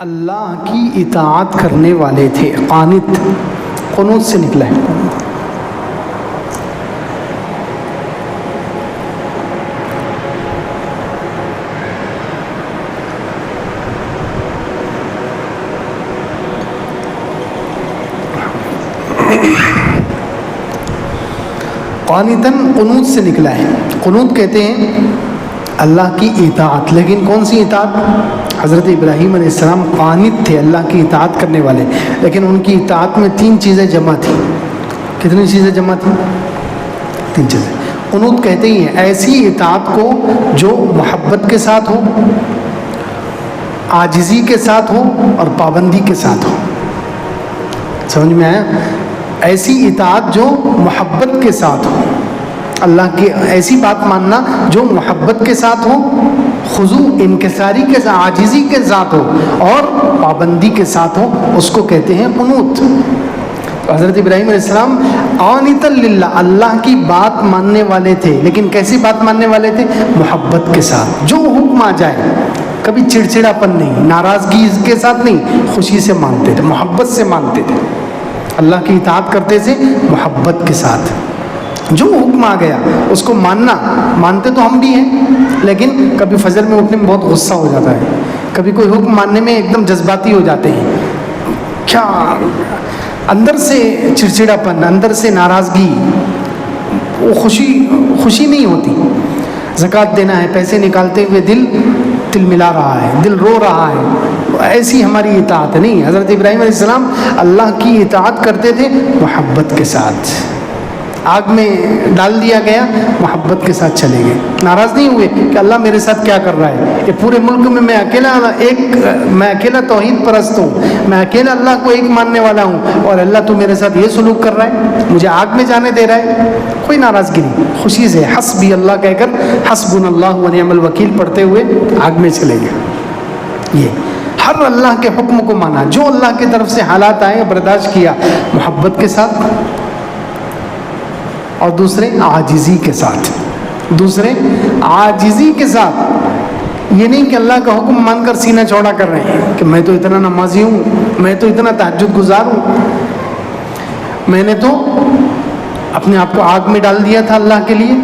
اللہ کی اطاعت کرنے والے تھے. قانت قنوت سے نکلا ہے. قانتاً قنوت سے نکلا ہے. قنوت کہتے ہیں اللہ کی اطاعت. لیکن کون سی اطاعت؟ حضرت ابراہیم علیہ السلام قانت تھے، اللہ کی اطاعت کرنے والے، لیکن ان کی اطاعت میں 3 چیزیں جمع تھیں. کتنی چیزیں جمع تھیں؟ 3 چیزیں. قنوت کہتے ہی ہیں ایسی اطاعت کو جو محبت کے ساتھ ہو، عاجزی کے ساتھ ہو اور پابندی کے ساتھ ہو. سمجھ میں آیا؟ ایسی اطاعت جو محبت کے ساتھ ہو، اللہ کی ایسی بات ماننا جو محبت کے ساتھ ہو، خضوع انکساری کے ساتھ، عاجزی کے ساتھ ہو اور پابندی کے ساتھ ہو، اس کو کہتے ہیں قنوت. حضرت ابراہیم علیہ السلام قانتا للہ، اللہ کی بات ماننے والے تھے. لیکن کیسی بات ماننے والے تھے؟ محبت کے ساتھ. جو حکم آ جائے، کبھی چڑچڑاپن نہیں، ناراضگی کے ساتھ نہیں، خوشی سے مانتے تھے، محبت سے مانتے تھے. اللہ کی اطاعت کرتے تھے محبت کے ساتھ. جو حکم آ گیا اس کو مانتے تو ہم بھی ہیں، لیکن کبھی فجر میں اٹھنے میں بہت غصہ ہو جاتا ہے، کبھی کوئی حکم ماننے میں ایک دم جذباتی ہو جاتے ہیں. کیا اندر سے چڑچڑاپن، اندر سے ناراضگی، وہ خوشی نہیں ہوتی. زکوٰۃ دینا ہے، پیسے نکالتے ہوئے دل ملا رہا ہے، دل رو رہا ہے. ایسی ہماری اطاعت نہیں. حضرت ابراہیم علیہ السلام اللہ کی اطاعت کرتے تھے محبت کے ساتھ. آگ میں ڈال دیا گیا، محبت کے ساتھ چلے گئے. ناراض نہیں ہوئے کہ اللہ میرے ساتھ کیا کر رہا ہے، یہ پورے ملک میں میں اکیلا توحید پرست ہوں، میں اکیلا اللہ کو ایک ماننے والا ہوں، اور اللہ تو میرے ساتھ یہ سلوک کر رہا ہے، مجھے آگ میں جانے دے رہا ہے. کوئی ناراضگی نہیں، خوشی سے حسبی اللہ کہہ کر حسبنا اللہ ونعم الوکیل پڑھتے ہوئے آگ میں چلے گئے. یہ ہر اللہ کے حکم کو مانا، جو اللہ کی طرف سے حالات آئے برداشت کیا محبت کے ساتھ، اور دوسرے عاجزی کے ساتھ. یہ نہیں کہ اللہ کا حکم مان کر سینہ چوڑا کر رہے ہیں کہ میں تو اتنا نمازی ہوں، میں تو اتنا تہجد گزار ہوں، میں نے تو اپنے آپ کو آگ میں ڈال دیا تھا اللہ کے لیے،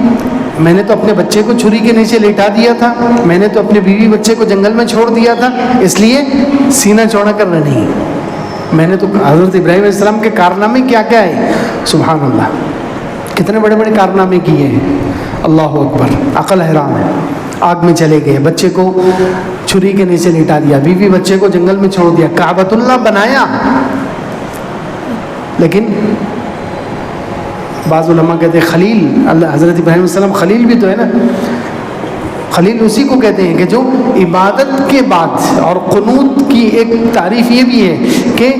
میں نے تو اپنے بچے کو چھری کے نیچے لٹا دیا تھا، میں نے تو اپنے بیوی بچے کو جنگل میں چھوڑ دیا تھا، اس لیے سینہ چوڑا کر رہے نہیں. میں نے تو حضرت ابراہیم علیہ السلام کے کارنامے کیا کیا ہے، سبحان اللہ، کتنے بڑے بڑے کارنامے کیے ہیں. اللہ اکبر، عقل حیران ہے. آگ میں چلے گئے، بچے کو چھری کے نیچے لٹا دیا، بیوی بچے کو جنگل میں چھوڑ دیا، کعبۃ اللہ بنایا. لیکن بعض علماء کہتے ہیں خلیل، اللہ حضرت ابراہیم علیہ السلام خلیل بھی تو ہے نا. خلیل اسی کو کہتے ہیں کہ جو عبادت کے بعد، اور قنوت کی ایک تعریف یہ بھی ہے کہ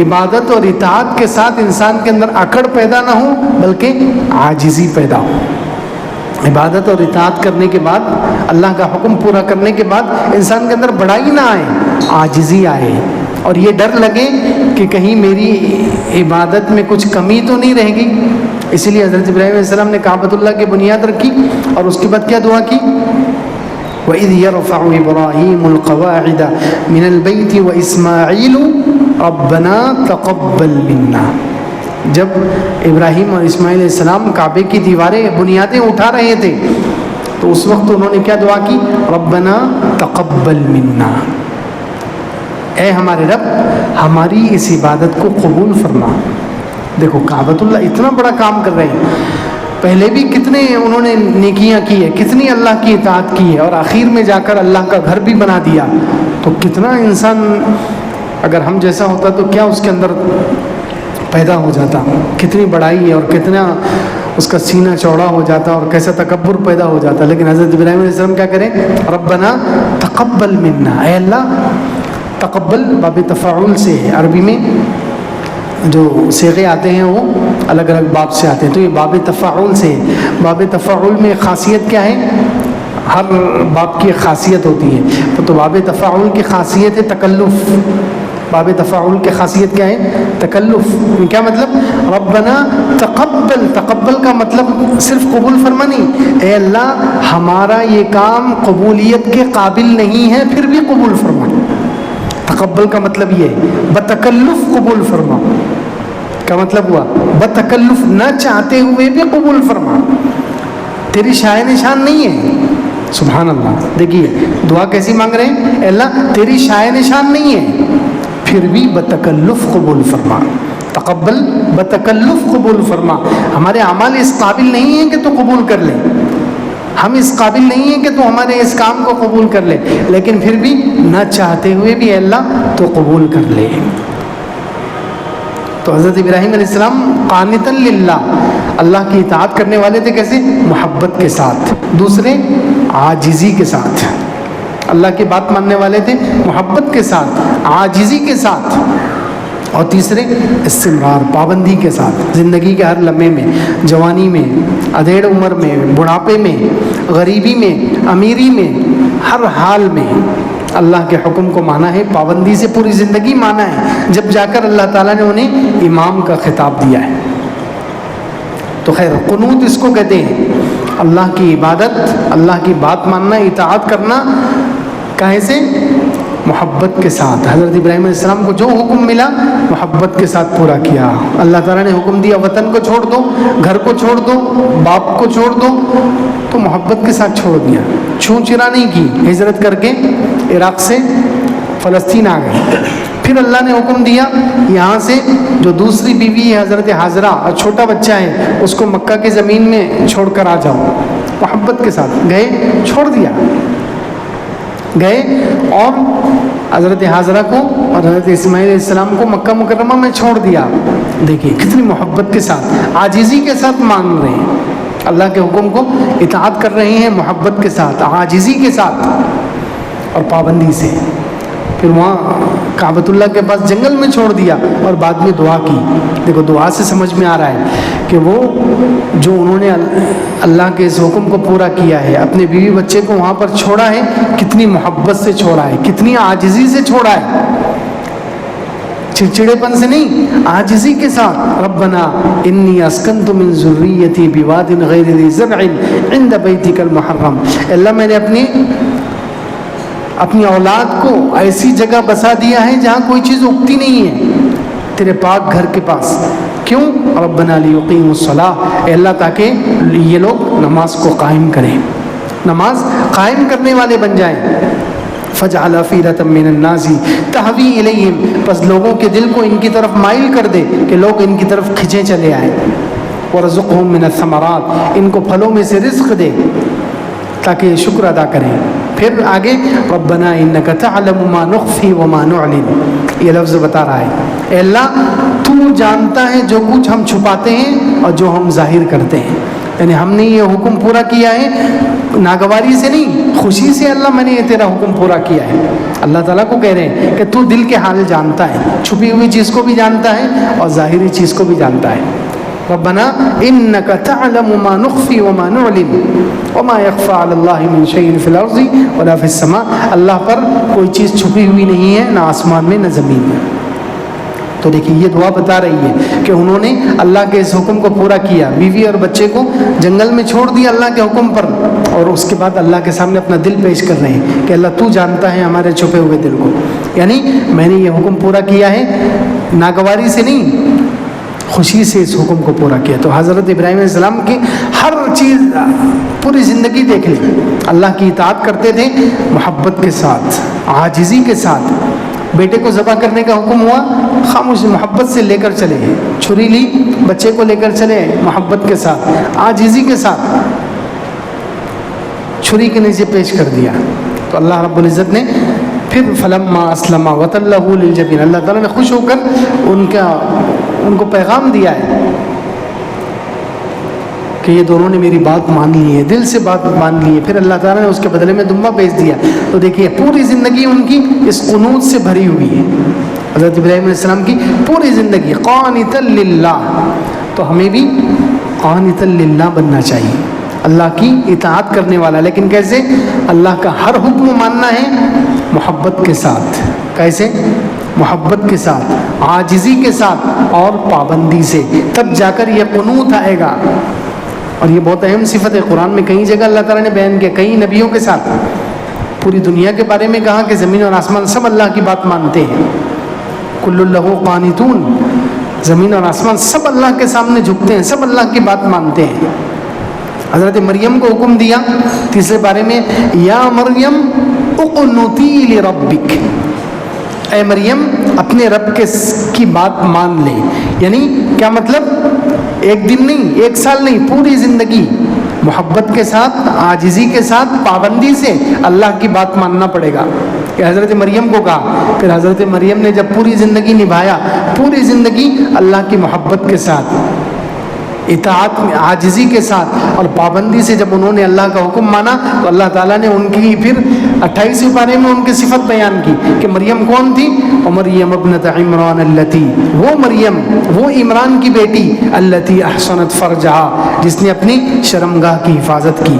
عبادت اور اطاعت کے ساتھ انسان کے اندر اکڑ پیدا نہ ہو بلکہ عاجزی پیدا ہو. عبادت اور اطاعت کرنے کے بعد، اللہ کا حکم پورا کرنے کے بعد انسان کے اندر بڑائی نہ آئے، عاجزی آئے، اور یہ ڈر لگے کہ کہیں میری عبادت میں کچھ کمی تو نہیں رہے گی. اسی لیے حضرت ابراہیم علیہ السلام نے کعبۃ اللہ کی بنیاد رکھی، اور اس کے بعد کیا دعا کی؟ وَإِذْ يَرْفَعُ إِبْرَاهِيمُ الْقَوَاعِدَ مِنَ الْبَيْتِ وَإِسْمَاعِيلُ رَبَّنَا تَقَبَّلْ مِنَّا. جب ابراہیم اور اسماعیل علیہ السلام کعبے کی بنیادیں اٹھا رہے تھے تو اس وقت انہوں نے کیا دعا کی؟ ربنا تقبل منا، اے ہمارے رب ہماری اس عبادت کو قبول فرما. دیکھو کعبۃ اللہ اتنا بڑا کام کر رہے ہیں، پہلے بھی کتنے انہوں نے نیکیاں کی ہے، کتنی اللہ کی اطاعت کی ہے، اور آخر میں جا کر اللہ کا گھر بھی بنا دیا. تو کتنا انسان اگر ہم جیسا ہوتا تو کیا اس کے اندر پیدا ہو جاتا، کتنی بڑائی ہے، اور کتنا اس کا سینہ چوڑا ہو جاتا، اور کیسا تکبر پیدا ہو جاتا. لیکن حضرت ابراہیم علیہ السلام کیا کریں؟ ربنا تقبل منا، اے اللہ. تقبل باب تفاعل سے ہے، عربی میں جو صیغے آتے ہیں وہ الگ الگ باب سے آتے ہیں، تو یہ باب تفاعل سے ہے. باب تفاعل میں خاصیت کیا ہے؟ ہر باب کی ایک خاصیت ہوتی ہے. تو باب تفاعل کی خاصیت ہے تکلف. باب تفاعل کی خاصیت کیا ہے؟ تکلف. کیا مطلب؟ ربنا تقبل. تقبل کا مطلب صرف قبول فرما نہیں، اے اللہ ہمارا یہ کام قبولیت کے قابل نہیں ہے پھر بھی قبول فرما. تقبل کا مطلب یہ ہے بتکلف قبول فرما. کا مطلب ہوا بتکلف، نہ چاہتے ہوئے بھی قبول فرما. تیری شائع نشان نہیں ہے. سبحان اللہ. دیکھیے دعا کیسی مانگ رہے ہیں، اے اللہ تیری شائع نشان نہیں ہے، پھر بھی بتکلف قبول فرما. تقبل بتکلف قبول فرما. ہمارے اعمال اس قابل نہیں ہیں کہ تو قبول کر لے، ہم اس قابل نہیں ہیں کہ تو ہمارے اس کام کو قبول کر لے، لیکن پھر بھی نہ چاہتے ہوئے بھی اے اللہ تو قبول کر لے. تو حضرت ابراہیم علیہ السلام قانتا للہ، اللہ کی اطاعت کرنے والے تھے. کیسے؟ محبت کے ساتھ. دوسرے عاجزی کے ساتھ. اللہ کی بات ماننے والے تھے محبت کے ساتھ، عاجزی کے ساتھ. اور تیسرے استمرار، پابندی کے ساتھ. زندگی کے ہر لمحے میں، جوانی میں، ادھیڑ عمر میں، بڑھاپے میں، غریبی میں، امیری میں، ہر حال میں اللہ کے حکم کو مانا ہے، پابندی سے پوری زندگی مانا ہے. جب جا کر اللہ تعالیٰ نے انہیں امام کا خطاب دیا ہے. تو خیر قنوت اس کو کہتے ہیں، اللہ کی عبادت، اللہ کی بات ماننا، اطاعت کرنا. کیسے؟ محبت کے ساتھ. حضرت ابراہیم علیہ السلام کو جو حکم ملا محبت کے ساتھ پورا کیا. اللہ تعالیٰ نے حکم دیا وطن کو چھوڑ دو، گھر کو چھوڑ دو، باپ کو چھوڑ دو، تو محبت کے ساتھ چھوڑ دیا. چھو چرا نہیں کی. ہجرت کر کے عراق سے فلسطین آ گئے. پھر اللہ نے حکم دیا یہاں سے جو دوسری بیوی ہے حضرت حاجرہ اور چھوٹا بچہ ہے اس کو مکہ کی زمین میں چھوڑ کر آ جاؤ. محبت کے ساتھ گئے، چھوڑ دیا. گئے اور حضرت حاجرہ کو اور حضرت اسماعیل علیہ السلام کو مکہ مکرمہ میں چھوڑ دیا. دیکھیے کتنی محبت کے ساتھ، عاجزی کے ساتھ مان رہے ہیں، اللہ کے حکم کو اطاعت کر رہے ہیں محبت کے ساتھ، عاجزی کے ساتھ اور پابندی سے. پھر وہاں کعبۃ اللہ کے پاس جنگل میں چھوڑ دیا اور بعد میں دعا کی. دیکھو دعا سے سمجھ میں آ رہا ہے کہ وہ جو انہوں نے اللہ کے اس حکم کو پورا کیا ہے، اپنے بیوی بچے کو وہاں پر چھوڑا ہے، کتنی محبت سے چھوڑا ہے، کتنی عاجزی سے چھوڑا ہے. چڑچڑے پن سے نہیں، عاجزی کے ساتھ. ربنا انی اسکنت من ذریتی بواد غیر ذی زرع عند بیتک المحرم. اللہ میں نے اپنی اولاد کو ایسی جگہ بسا دیا ہے جہاں کوئی چیز اگتی نہیں ہے، تیرے پاک گھر کے پاس. کیوں؟ ربنا لیقیموا الصلاۃ، اے اللہ تاکہ یہ لوگ نماز کو قائم کریں، نماز قائم کرنے والے بن جائیں. فجعل افئدۃ من الناس تہوی الیہم، پس لوگوں کے دل کو ان کی طرف مائل کر دے کہ لوگ ان کی طرف کھنچے چلے آئیں. ورزقہم من الثمرات، ان کو پھلوں میں سے رزق دے تاکہ شکر ادا کریں. پھر آگے ربنا انک تعلم ما نخفی وما نعلن، یہ لفظ بتا رہا ہے اے اللہ تو جانتا ہے جو کچھ ہم چھپاتے ہیں اور جو ہم ظاہر کرتے ہیں. یعنی ہم نے یہ حکم پورا کیا ہے ناگواری سے نہیں، خوشی سے. اللہ میں نے یہ تیرا حکم پورا کیا ہے. اللہ تعالیٰ کو کہہ رہے ہیں کہ تو دل کے حال جانتا ہے، چھپی ہوئی چیز کو بھی جانتا ہے اور ظاہری چیز کو بھی جانتا ہے. ربنا انک تعلم ما نخفی وما نعلن وما یخفی علی اللہ من شیء فی الارض ولا فی السماء. اللہ پر کوئی چیز چھپی ہوئی نہیں ہے، نہ آسمان میں نہ زمین میں. تو دیکھیے یہ دعا بتا رہی ہے کہ انہوں نے اللہ کے اس حکم کو پورا کیا، بیوی اور بچے کو جنگل میں چھوڑ دیا اللہ کے حکم پر، اور اس کے بعد اللہ کے سامنے اپنا دل پیش کر رہے ہیں کہ اللہ تو جانتا ہے ہمارے چھپے ہوئے دل کو. یعنی میں نے یہ حکم پورا کیا ہے ناگواری سے نہیں، خوشی سے اس حکم کو پورا کیا. تو حضرت ابراہیم علیہ السلام کی ہر چیز پوری زندگی دیکھ لیں، اللہ کی اطاعت کرتے تھے محبت کے ساتھ، عاجزی کے ساتھ. بیٹے کو ذبح کرنے کا حکم ہوا، خاموش محبت سے لے کر چلے. چھری لی، بچے کو لے کر چلے محبت کے ساتھ، عاجزی کے ساتھ چھری کے نیچے پیش کر دیا. تو اللہ رب العزت نے پھر فلما اسلم وتلہ للجبین، اللہ تعالیٰ نے خوش ہو کر ان کو پیغام دیا ہے کہ یہ دونوں نے میری بات مان لی ہے، دل سے بات مان لی ہے. پھر اللہ تعالیٰ نے اس کے بدلے میں دمبا بھیج دیا. تو دیکھیے پوری زندگی ان کی اس قنوت سے بھری ہوئی ہے. حضرت ابراہیم علیہ السلام کی پوری زندگی قانتا للہ. تو ہمیں بھی قانتا للہ بننا چاہیے، اللہ کی اطاعت کرنے والا. لیکن کیسے؟ اللہ کا ہر حکم ماننا ہے محبت کے ساتھ. کیسے؟ محبت کے ساتھ، عاجزی کے ساتھ اور پابندی سے. تب جا کر یہ قنوت آئے گا. اور یہ بہت اہم صفت ہے، قرآن میں کئی جگہ اللہ تعالیٰ نے بیان کیا، کئی نبیوں کے ساتھ. پوری دنیا کے بارے میں کہا کہ زمین اور آسمان سب اللہ کی بات مانتے ہیں. کل لہ قانتون، زمین اور آسمان سب اللہ کے سامنے جھکتے ہیں، سب اللہ کی بات مانتے ہیں. حضرت مریم کو حکم دیا تیسرے بارے میں، یا مریم اقنتی لربک، اے مریم اپنے رب کی بات مان لے. یعنی کیا مطلب؟ ایک دن نہیں، ایک سال نہیں، پوری زندگی محبت کے ساتھ، عاجزی کے ساتھ، پابندی سے اللہ کی بات ماننا پڑے گا. کہ حضرت مریم کو کہا، پھر حضرت مریم نے جب پوری زندگی نبھایا، پوری زندگی اللہ کی محبت کے ساتھ، اطاعت میں، عاجزی کے ساتھ اور پابندی سے جب انہوں نے اللہ کا حکم مانا، تو اللہ تعالیٰ نے ان کی پھر 28ویں پارے میں ان کی صفت بیان کی کہ مریم کون تھی. مریم ابنت عمران التی، وہ مریم، وہ عمران کی بیٹی، التی احسنت فرجہا، جس نے اپنی شرمگاہ کی حفاظت کی.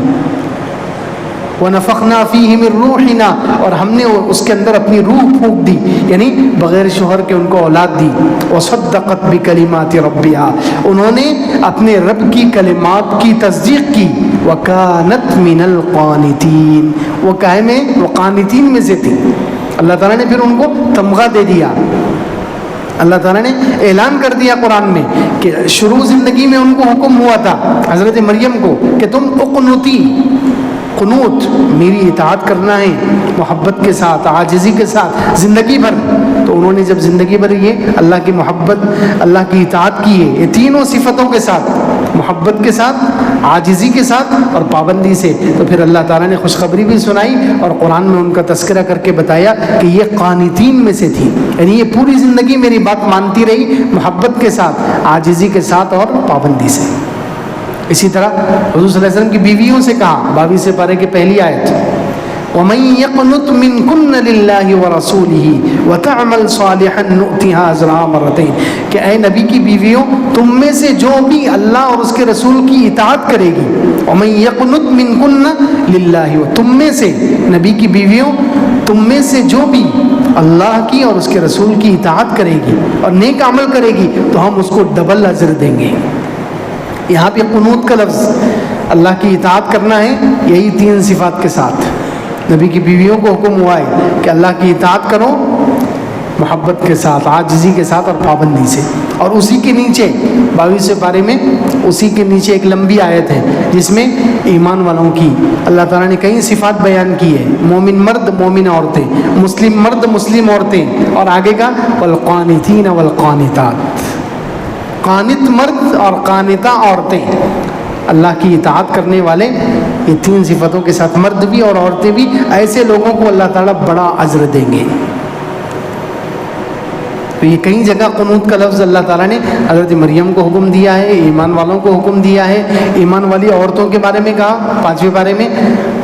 وَنَفَخْنَا فِيهِ مِن رُوحِنَا، اور ہم نے اس کے اندر اپنی روح پھونک دی، یعنی بغیر شوہر کے ان کو اولاد دی. وَصَدَّقَتْ بِكَلِمَاتِ رَبِّهَا، انہوں نے اپنے رب کی کلمات کی تصدیق کی. وَكَانَتْ مِنَ الْقَانِتِينَ، وہ کائے میں، وہ قانتین میں سے تھی. اللہ تعالیٰ نے پھر ان کو تمغہ دے دیا. اللہ تعالیٰ نے اعلان کر دیا قرآن میں کہ شروع زندگی میں ان کو حکم ہوا تھا حضرت مریم کو کہ تم اقنوتی، قنوت، میری اطاعت کرنا ہے محبت کے ساتھ، عاجزی کے ساتھ زندگی بھر. تو انہوں نے جب زندگی بھر یہ اللہ کی محبت، اللہ کی اطاعت کی ہے، یہ تینوں صفتوں کے ساتھ، محبت کے ساتھ، عاجزی کے ساتھ اور پابندی سے، تو پھر اللہ تعالیٰ نے خوشخبری بھی سنائی اور قرآن میں ان کا تذکرہ کر کے بتایا کہ یہ قانتین میں سے تھی. یعنی یہ پوری زندگی میری بات مانتی رہی، محبت کے ساتھ، عاجزی کے ساتھ اور پابندی سے. اسی طرح حضور صلی اللہ علیہ وسلم کی بیویوں سے کہا، 22 پارے کی پہلی آیت، وَمَن يَقْنُتْ مِنْكُنَّ لِلَّهِ وَرَسُولِهِ وَتَعْمَلْ صَالِحًا نُؤْتِهَا أَجْرَهَا مَرَّتَيْنِ، کہ اے نبی کی بیویوں، تم میں سے جو بھی اللہ اور اس کے رسول کی اطاعت کرے گی، وَمَن يَقْنُتْ مِنْكُنَّ لِلَّهِ، تم میں سے نبی کی بیویوں، تم میں سے جو بھی اللہ کی اور اس کے رسول کی اطاعت کرے گی اور نیک عمل کرے گی، تو ہم اس کو ڈبل اجر دیں گے. یہاں پہ قنوت کا لفظ، اللہ کی اطاعت کرنا ہے یہی 3 صفات کے ساتھ. نبی کی بیویوں کو حکم ہوا ہے کہ اللہ کی اطاعت کرو محبت کے ساتھ، عاجزی کے ساتھ اور پابندی سے. اور اسی کے نیچے 22 پارے میں اسی کے نیچے ایک لمبی آیت ہے جس میں ایمان والوں کی اللہ تعالیٰ نے کئی صفات بیان کی ہے. مومن مرد، مومن عورتیں، مسلم مرد، مسلم عورتیں، اور آگے کا والقانتین والقانتات، قانت مرد اور قانتہ عورتیں، اللہ کی اطاعت کرنے والے. یہ 3 صفتوں کے ساتھ مرد بھی اور عورتیں بھی، ایسے لوگوں کو اللہ تعالیٰ بڑا اجر دیں گے. تو یہ کئی جگہ قنوت کا لفظ اللہ تعالیٰ نے حضرت مریم کو حکم دیا ہے، ایمان والوں کو حکم دیا ہے. ایمان والی عورتوں کے بارے میں کہا 5ویں پارے میں،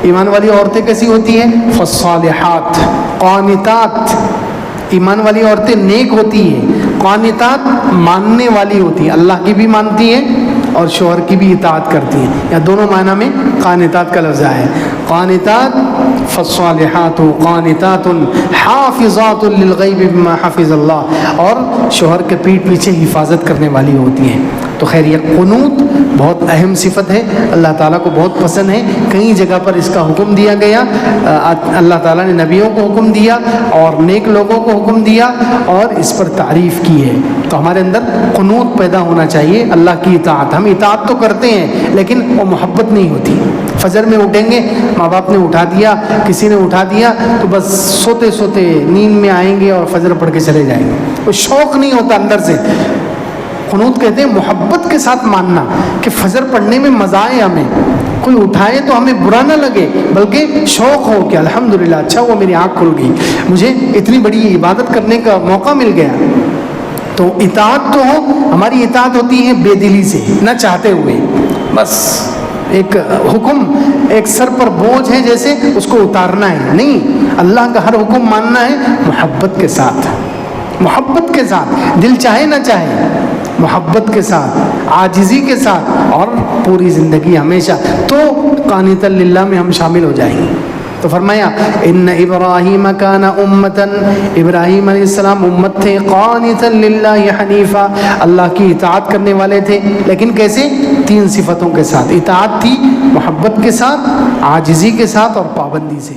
ایمان والی عورتیں کیسی ہوتی ہیں؟ فالصالحات قانتات، ایمان والی عورتیں نیک ہوتی ہیں. قانتات ماننے والی ہوتی ہیں، اللہ کی بھی مانتی ہیں اور شوہر کی بھی اطاعت کرتی ہیں. یا دونوں معنی میں قانتات کا لفظ ہے. قانتات فالصالحات قانتات حافظات للغیب بما حفظ اللہ، اور شوہر کے پیٹھ پیچھے حفاظت کرنے والی ہوتی ہیں. تو خیر یہ قنوت بہت اہم صفت ہے، اللہ تعالیٰ کو بہت پسند ہے. کئی جگہ پر اس کا حکم دیا گیا، اللہ تعالیٰ نے نبیوں کو حکم دیا اور نیک لوگوں کو حکم دیا اور اس پر تعریف کی ہے. تو ہمارے اندر قنوت پیدا ہونا چاہیے، اللہ کی اطاعت. ہم اطاعت تو کرتے ہیں لیکن وہ محبت نہیں ہوتی. فجر میں اٹھیں گے، ماں باپ نے اٹھا دیا، کسی نے اٹھا دیا، تو بس سوتے سوتے نیند میں آئیں گے اور فجر پڑھ کے چلے جائیں گے. وہ شوق نہیں ہوتا اندر سے. قنوت کہتے ہیں محبت کے ساتھ ماننا کہ فجر پڑھنے میں مزہ آئے، ہمیں کوئی اٹھائے تو ہمیں برا نہ لگے، بلکہ شوق ہو کہ الحمدللہ اچھا وہ میری آنکھ کھل گئی، مجھے اتنی بڑی عبادت کرنے کا موقع مل گیا. تو اطاعت تو ہو، ہماری اطاعت ہوتی ہے بے دلی سے، نہ چاہتے ہوئے. بس ایک حکم ایک سر پر بوجھ ہے جیسے اس کو اتارنا ہے. نہیں، اللہ کا ہر حکم ماننا ہے محبت کے ساتھ، محبت کے ساتھ، دل چاہے نہ چاہے، محبت کے ساتھ، عاجزی کے ساتھ، اور پوری زندگی ہمیشہ. تو قانتا للہ میں ہم شامل ہو جائیں گے. تو فرمایا ان ابراہیم کان امتا، ابراہیم علیہ السلام امت تھے، قانتا للہ حنیفا، اللہ کی اطاعت کرنے والے تھے. لیکن کیسے؟ 3 صفتوں کے ساتھ. اطاعت تھی محبت کے ساتھ، عاجزی کے ساتھ اور پابندی سے.